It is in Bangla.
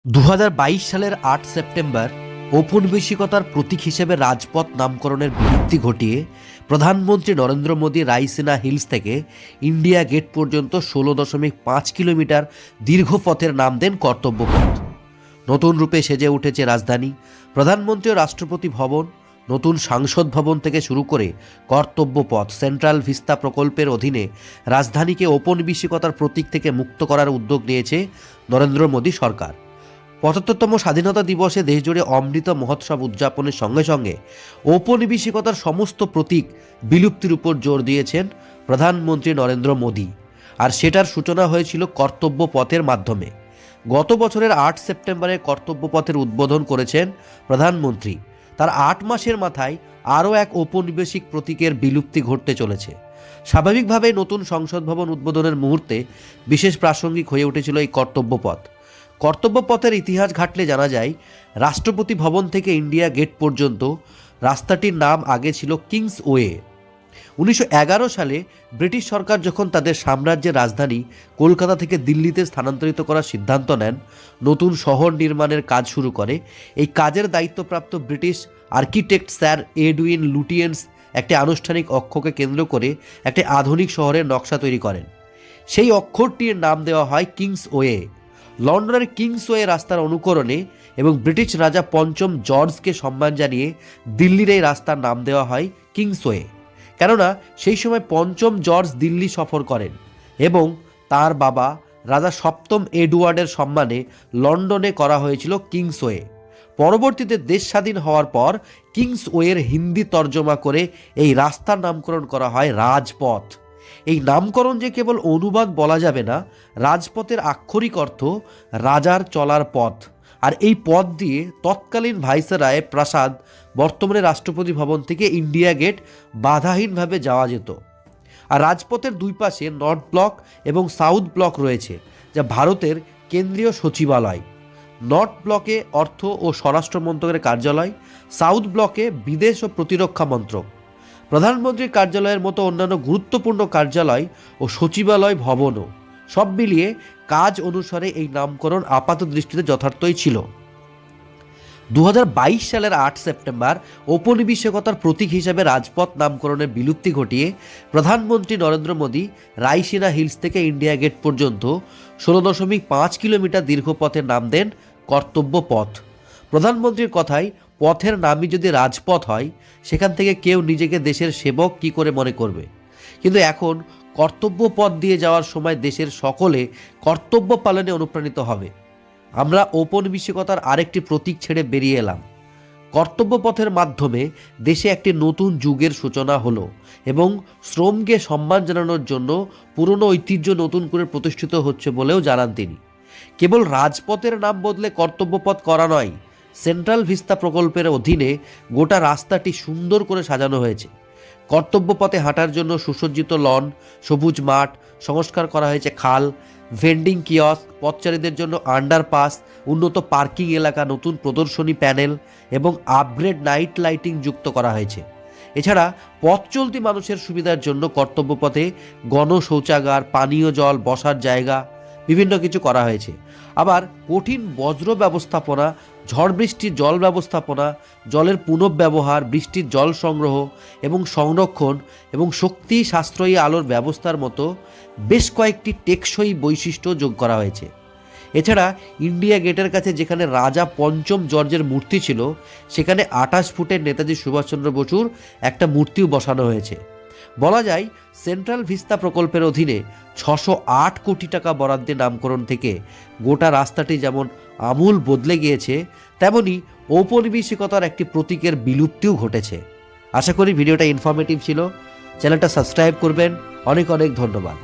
2022 সালের 8 সেপ্টেম্বর ঔপনিবেশিকতার প্রতীক হিসেবে রাজপথ নামকরণের বিলুপ্তি ঘটিয়ে প্রধানমন্ত্রী নরেন্দ্র মোদী রাইসিনা হিলস থেকে ইন্ডিয়া গেট পর্যন্ত 16.5 কিলোমিটার দীর্ঘ পথের নাম দেন কর্তব্যপথ। নতুন রূপে সেজে উঠেছে রাজধানী, প্রধানমন্ত্রী ও রাষ্ট্রপতি ভবন, নতুন সাংসদ ভবন থেকে শুরু করে কর্তব্যপথ সেন্ট্রাল ভিস্তা প্রকল্পের অধীনে রাজধানীকে ঔপনিবেশিকতার প্রতীক থেকে মুক্ত করার উদ্যোগ নিয়েছে নরেন্দ্র মোদী সরকার। ৭৫তম স্বাধীনতা দিবসে দেশজুড়ে অমৃত মহোৎসব উদযাপনের সঙ্গে সঙ্গে ঔপনিবেশিকতার সমস্ত প্রতীক বিলুপ্তির উপর জোর দিয়েছেন প্রধানমন্ত্রী নরেন্দ্র মোদী, আর সেটার সূচনা হয়েছিল কর্তব্য পথের মাধ্যমে। গত বছরের ৮ সেপ্টেম্বরে কর্তব্য পথের উদ্বোধন করেছেন প্রধানমন্ত্রী। তার ৮ মাসের মাথায় আরও এক ঔপনিবেশিক প্রতীকের বিলুপ্তি ঘটতে চলেছে। স্বাভাবিকভাবেই নতুন সংসদ ভবন উদ্বোধনের মুহূর্তে বিশেষ প্রাসঙ্গিক হয়ে উঠেছিল এই কর্তব্য পথ। কর্তব্য পথের ইতিহাস ঘাটলে জানা যায়, রাষ্ট্রপতি ভবন থেকে ইন্ডিয়া গেট পর্যন্ত রাস্তাটির নাম আগে ছিল কিংস ওয়ে। 1911 সালে ব্রিটিশ সরকার যখন তাদের সাম্রাজ্যের রাজধানী কলকাতা থেকে দিল্লিতে স্থানান্তরিত করার সিদ্ধান্ত নেন, নতুন শহর নির্মাণের কাজ শুরু করে। এই কাজের দায়িত্বপ্রাপ্ত British architect sir Edwin Lutyens একটি আনুষ্ঠানিক অক্ষরকে কেন্দ্র করে একটি আধুনিক শহরের নকশা তৈরি করেন। সেই অক্ষরটির নাম দেওয়া হয় কিংস ওয়ে। লন্ডনের কিংসওয়ে রাস্তার অনুকরণে এবং ব্রিটিশ রাজা পঞ্চম জর্জকে সম্মান জানিয়ে দিল্লির এই রাস্তার নাম দেওয়া হয় কিংসওয়ে, কেননা সেই সময় পঞ্চম জর্জ দিল্লি সফর করেন এবং তার বাবা রাজা সপ্তম এডওয়ার্ডের সম্মানে লন্ডনে করা হয়েছিল কিংসওয়ে। পরবর্তীতে দেশ স্বাধীন হওয়ার পর কিংসওয়ের হিন্দি তর্জমা করে এই রাস্তার নামকরণ করা হয় রাজপথ। এই নামকরণ যে কেবল অনুবাদ বলা যাবে না, রাজপথের আক্ষরিক অর্থ রাজার চলার পথ। আর এই পথ দিয়ে তৎকালীন ভাইসরয় প্রাসাদ, বর্তমানে রাষ্ট্রপতি ভবন থেকে ইন্ডিয়া গেট বাধাহীনভাবে যাওয়া যেত। আর রাজপথের দুই পাশে নর্থ ব্লক এবং সাউথ ব্লক রয়েছে, যা ভারতের কেন্দ্রীয় সচিবালয়। নর্থ ব্লকে অর্থ ও স্বরাষ্ট্র মন্ত্রকের কার্যালয়, সাউথ ব্লকে বিদেশ ও প্রতিরক্ষা মন্ত্রক, প্রধানমন্ত্রীর কার্যালয়ের মতো অন্যান্য গুরুত্বপূর্ণ কার্যালয় ও সচিবালয় ভবনও। সব মিলিয়ে কাজ অনুসারে এই নামকরণ আপাত দৃষ্টিতে যথার্থই ছিল। 2022 সালের 8 সেপ্টেম্বর ঔপনিবেশিকতার প্রতীক হিসেবে রাজপথ নামকরণের বিলুপ্তি ঘটিয়ে প্রধানমন্ত্রী নরেন্দ্র মোদী রাইসিনা হিলস থেকে ইন্ডিয়া গেট পর্যন্ত 16.5 কিলোমিটার দীর্ঘ পথের নাম দেন কর্তব্য পথ। প্রধানমন্ত্রীর কথায়, পথের নামই যদি রাজপথ হয়, সেখান থেকে কেউ নিজেকে দেশের সেবক কি করে মনে করবে। কিন্তু এখন কর্তব্য পথ দিয়ে যাওয়ার সময় দেশের সকলে কর্তব্য পালনে অনুপ্রাণিত হবে। আমরা ঔপনিবেশিকতার আরেকটি প্রতীক ছেড়ে বেরিয়ে এলাম। কর্তব্য পথের মাধ্যমে দেশে একটি নতুন যুগের সূচনা হলো এবং শ্রমকে সম্মান জানানোর জন্য পুরনো ঐতিহ্য নতুন করে প্রতিষ্ঠিত হচ্ছে বলেও জানান তিনি। কেবল রাজপথের নাম বদলে কর্তব্য পথ করা নয়, সেন্ট্রাল ভিস্তা প্রকল্পের অধীনে গোটা রাস্তাটি সুন্দর করে সাজানো হয়েছে। কর্তব্য পথে হাঁটার জন্য সুসজ্জিত লন, সবুজ মাঠ, সংস্কার করা হয়েছে খাল, ভেন্ডিং কিয়স্ক, পথচারীদের জন্য আন্ডারপাস, উন্নত পার্কিং এলাকা, নতুন প্রদর্শনী প্যানেল এবং আপগ্রেড নাইট লাইটিং যুক্ত করা হয়েছে। এছাড়া পথ চলতি মানুষের সুবিধার জন্য কর্তব্য পথে গণ শৌচাগার, পানীয় জল, বসার জায়গা, বিভিন্ন কিছু করা হয়েছে। আবার কঠিন বজ্র ব্যবস্থাপনা, ঝড় বৃষ্টির জল ব্যবস্থাপনা, জলের পুনঃব্যবহার, বৃষ্টির জল সংগ্রহ এবং সংরক্ষণ এবং শক্তি সাশ্রয়ী আলোর ব্যবস্থার মতো বেশ কয়েকটি টেকসই বৈশিষ্ট্য যোগ করা হয়েছে। এছাড়া ইন্ডিয়া গেটের কাছে যেখানে রাজা পঞ্চম জর্জের মূর্তি ছিল, সেখানে 28 ফুটের নেতাজি সুভাষচন্দ্র বসুর একটা মূর্তিও বসানো হয়েছে। বলা যায়, সেন্ট্রাল ভিস্তা প্রকল্পের অধীনে 608 কোটি টাকা বরাদ্দে নামকরণ থেকে গোটা রাস্তাটি যেমন আমূল বদলে গিয়েছে, তেমনি ঔপনিবেশিকতার একটি প্রতীকের বিলুপ্তিও ঘটেছে। আশা করি ভিডিওটা ইনফরমেটিভ ছিল। চ্যানেলটা সাবস্ক্রাইব করবেন। অনেক অনেক ধন্যবাদ।